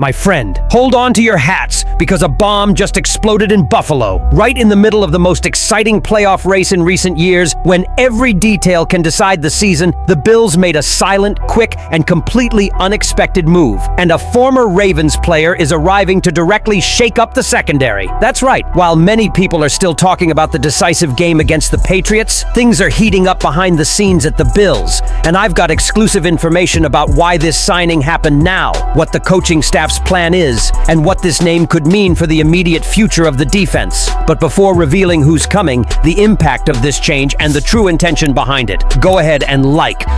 My friend, hold on to your hats because a bomb just exploded in Buffalo, right in the middle of the most exciting playoff race in recent years. When every detail can decide the season, the Bills made a silent, quick, and completely unexpected move. And a former Ravens player is arriving to directly shake up the secondary. That's right, while many people are still talking about the decisive game against the Patriots, things are heating up behind the scenes at the Bills. And I've got exclusive information about why this signing happened now, what the coaching staff's plan is, and what this name could mean for the immediate future of the defense. But before revealing who's coming, the impact of this change, and the true intention behind it, go ahead and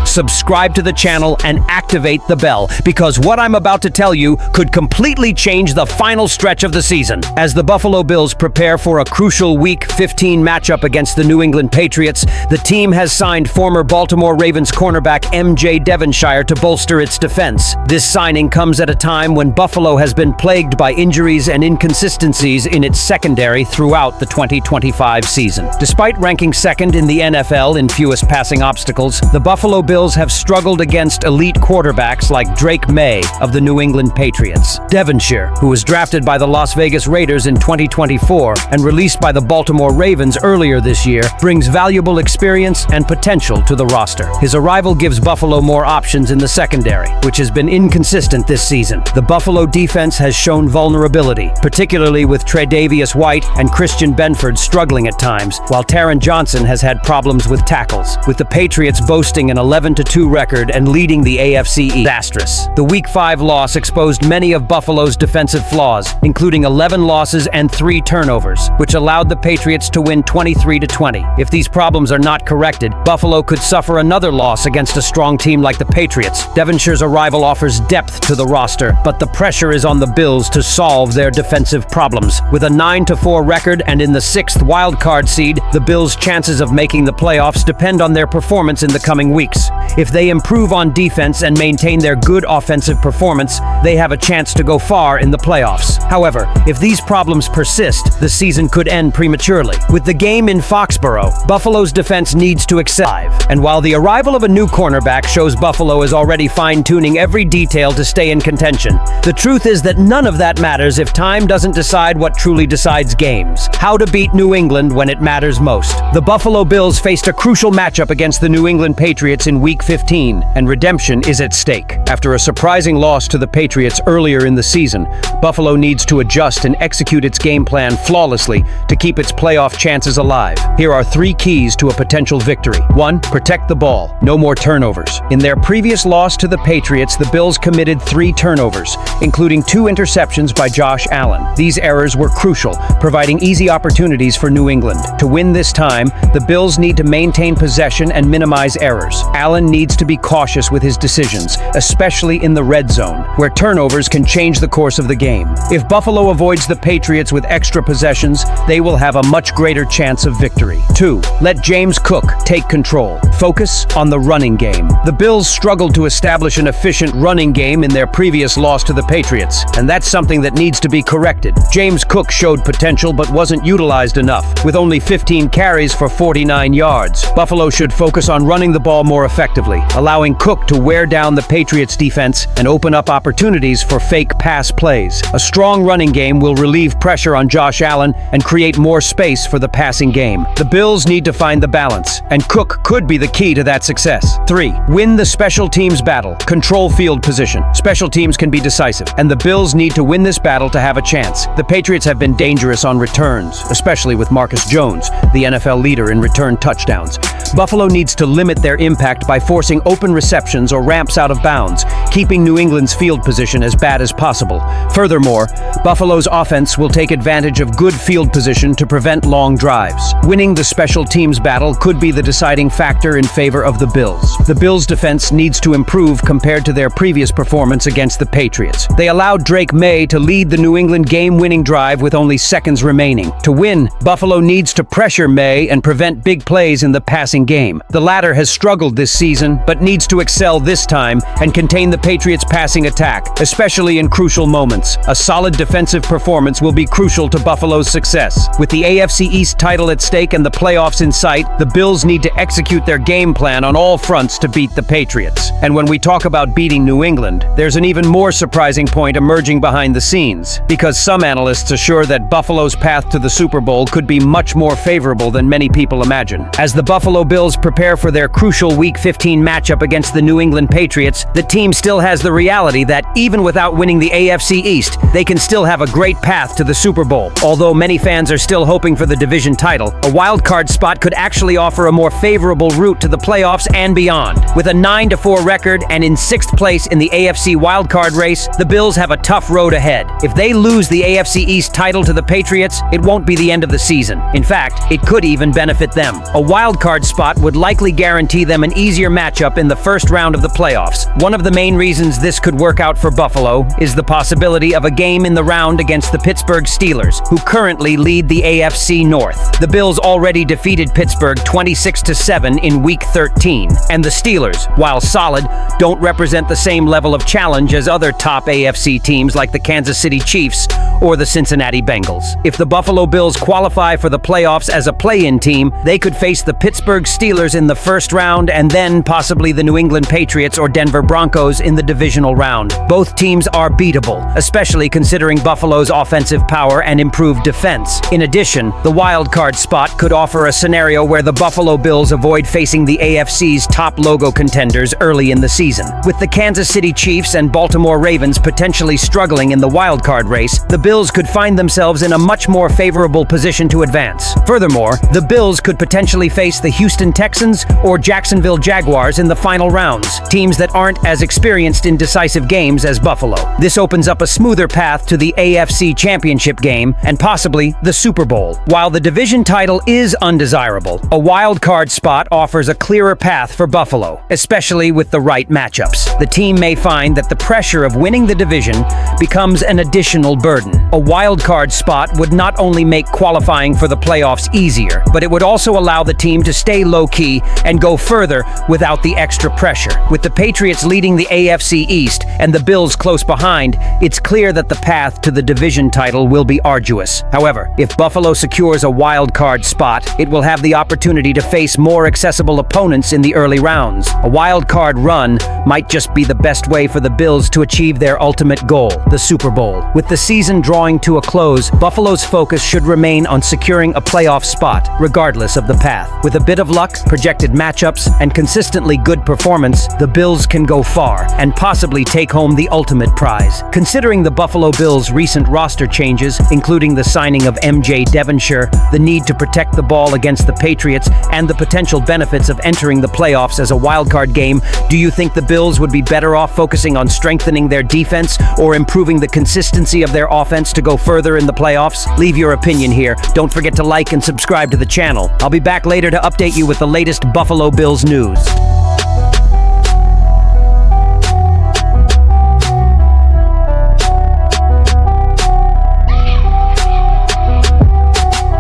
subscribe to the channel, and activate the bell, because what I'm about to tell you could completely change the final stretch of the season. As the Buffalo Bills prepare for a crucial Week 15 matchup against the New England Patriots, the team has signed former Baltimore Ravens cornerback M.J. Devonshire to bolster its defense. This signing comes at a time when Buffalo has been plagued by injuries and inconsistencies in its secondary throughout the 2025 season. Despite ranking second in the NFL in fewest passing obstacles, the Buffalo Bills have struggled against elite quarterbacks like Drake May of the New England Patriots. Devonshire, who was drafted by the Las Vegas Raiders in 2024 and released by the Baltimore Ravens earlier this year, brings valuable experience and potential to the roster. His arrival gives Buffalo more options in the secondary, which has been inconsistent this season. The Buffalo defense has shown vulnerability, particularly with Tre'Davious White and Christian Benford struggling at times, while Taron Johnson has had problems with tackles, with the Patriots boasting an 11-2 record and leading the AFC East. Disastrous. The Week 5 loss exposed many of Buffalo's defensive flaws, including 11 losses and 3 turnovers, which allowed the Patriots to win 23-20. If these problems are not corrected, Buffalo could suffer another loss against a strong team like the Patriots. Devonshire's arrival offers depth to the roster, but the pressure is on the Bills to solve their defensive problems. With a 9-4 record and in the 6th wildcard seed, the Bills' chances of making the playoffs depend on their performance in the coming weeks. If they improve on defense and maintain their good offensive performance, they have a chance to go far in the playoffs. However, if these problems persist, the season could end prematurely. With the game in Foxborough, Buffalo's defense needs to excel. And while the arrival of a new cornerback shows Buffalo is already fine-tuning every detail to stay in contention, the truth is that none of that matters if time doesn't decide what truly decides games: how to beat New England when it matters most. The Buffalo Bills faced a crucial matchup against the New England Patriots in Week 15, and redemption is at stake. After a surprising loss to the Patriots earlier in the season, Buffalo needs to adjust and execute its game plan flawlessly to keep its playoff chances alive. Here are 3 keys to a potential victory. 1. Protect the ball. No more turnovers. In their previous loss to the Patriots, the Bills committed 3 turnovers, including 2 interceptions by Josh Allen. These errors were crucial, providing easy opportunities for New England. To win this time, the Bills need to maintain possession and minimize errors. Allen needs to be cautious with his decisions, especially in the red zone, where turnovers can change the course of the game. If Buffalo avoids the Patriots with extra possessions, they will have a much greater chance of victory. 2. Let James Cook take control. Focus on the running game. The Bills struggled to establish an efficient running game in their previous loss to the Patriots, and that's something that needs to be corrected. James Cook showed potential but wasn't utilized enough, with only 15 carries for 49 yards. Buffalo should focus on running the ball more effectively, allowing Cook to wear down the Patriots' defense and open up opportunities for fake pass plays. A strong running game will relieve pressure on Josh Allen and create more space for the passing game. The Bills need to find the balance, and Cook could be the key to that success. 3. Win the special teams battle. Control field position. Special teams can be decisive, and the Bills need to win this battle to have a chance. The Patriots have been dangerous on returns, especially with Marcus Jones, the NFL leader in return touchdowns. Buffalo needs to limit their impact by forcing open receptions or ramps out of bounds, keeping New England's field position as bad as possible. Furthermore, Buffalo's offense will take advantage of good field position to prevent long drives. Winning the special teams battle could be the deciding factor in favor of the Bills. The Bills' defense needs to improve compared to their previous performance against the Patriots. They allowed Drake May to lead the New England game-winning drive with only seconds remaining. To win, Buffalo needs to pressure May and prevent big plays in the passing game. The latter has struggled this season, but needs to excel this time and contain the Patriots' passing attack, especially in crucial moments. A solid defensive performance will be crucial to Buffalo's success. With the AFC East title at stake and the playoffs in sight, the Bills need to execute their game plan on all fronts to beat the Patriots. And when we talk about beating New England, there's an even more surprising polarizing point emerging behind the scenes, because some analysts assure that Buffalo's path to the Super Bowl could be much more favorable than many people imagine. As the Buffalo Bills prepare for their crucial Week 15 matchup against the New England Patriots, the team still has the reality that even without winning the AFC East, they can still have a great path to the Super Bowl. Although many fans are still hoping for the division title, a wild card spot could actually offer a more favorable route to the playoffs and beyond. With a 9-4 record and in 6th place in the AFC wildcard race, the Bills have a tough road ahead. If they lose the AFC East title to the Patriots, it won't be the end of the season. In fact, it could even benefit them. A wildcard spot would likely guarantee them an easier matchup in the first round of the playoffs. One of the main reasons this could work out for Buffalo is the possibility of a game in the round against the Pittsburgh Steelers, who currently lead the AFC North. The Bills already defeated Pittsburgh 26-7 in Week 13, and the Steelers, while solid, don't represent the same level of challenge as other top AFC teams like the Kansas City Chiefs or the Cincinnati Bengals. If the Buffalo Bills qualify for the playoffs as a play-in team, they could face the Pittsburgh Steelers in the first round and then possibly the New England Patriots or Denver Broncos in the divisional round. Both teams are beatable, especially considering Buffalo's offensive power and improved defense. In addition, the wild card spot could offer a scenario where the Buffalo Bills avoid facing the AFC's top logo contenders early in the season. With the Kansas City Chiefs and Baltimore Ravens potentially struggling in the wild card race, the Bills could find themselves in a much more favorable position to advance. Furthermore, the Bills could potentially face the Houston Texans or Jacksonville Jaguars in the final rounds, teams that aren't as experienced in decisive games as Buffalo. This opens up a smoother path to the AFC Championship game and possibly the Super Bowl. While the division title is undesirable, a wild card spot offers a clearer path for Buffalo, especially with the right matchups. The team may find that the pressure of winning the division becomes an additional burden. A wild card spot would not only make qualifying for the playoffs easier, but it would also allow the team to stay low-key and go further without the extra pressure. With the Patriots leading the AFC East and the Bills close behind, it's clear that the path to the division title will be arduous. However, if Buffalo secures a wild card spot, it will have the opportunity to face more accessible opponents in the early rounds. A wild card run might just be the best way for the Bills to achieve their ultimate goal, the Super Bowl. With the season drawing to a close, Buffalo's focus should remain on securing a playoff spot, regardless of the path. With a bit of luck, projected matchups, and consistently good performance, the Bills can go far and possibly take home the ultimate prize. Considering the Buffalo Bills' recent roster changes, including the signing of MJ Devonshire, the need to protect the ball against the Patriots, and the potential benefits of entering the playoffs as a wildcard game, do you think the Bills would be better off focusing on strengthening their defense or improving the consistency of their offense to go further in the playoffs? Leave your opinion here. Don't forget to like and subscribe to the channel. I'll be back later to update you with the latest Buffalo Bills news.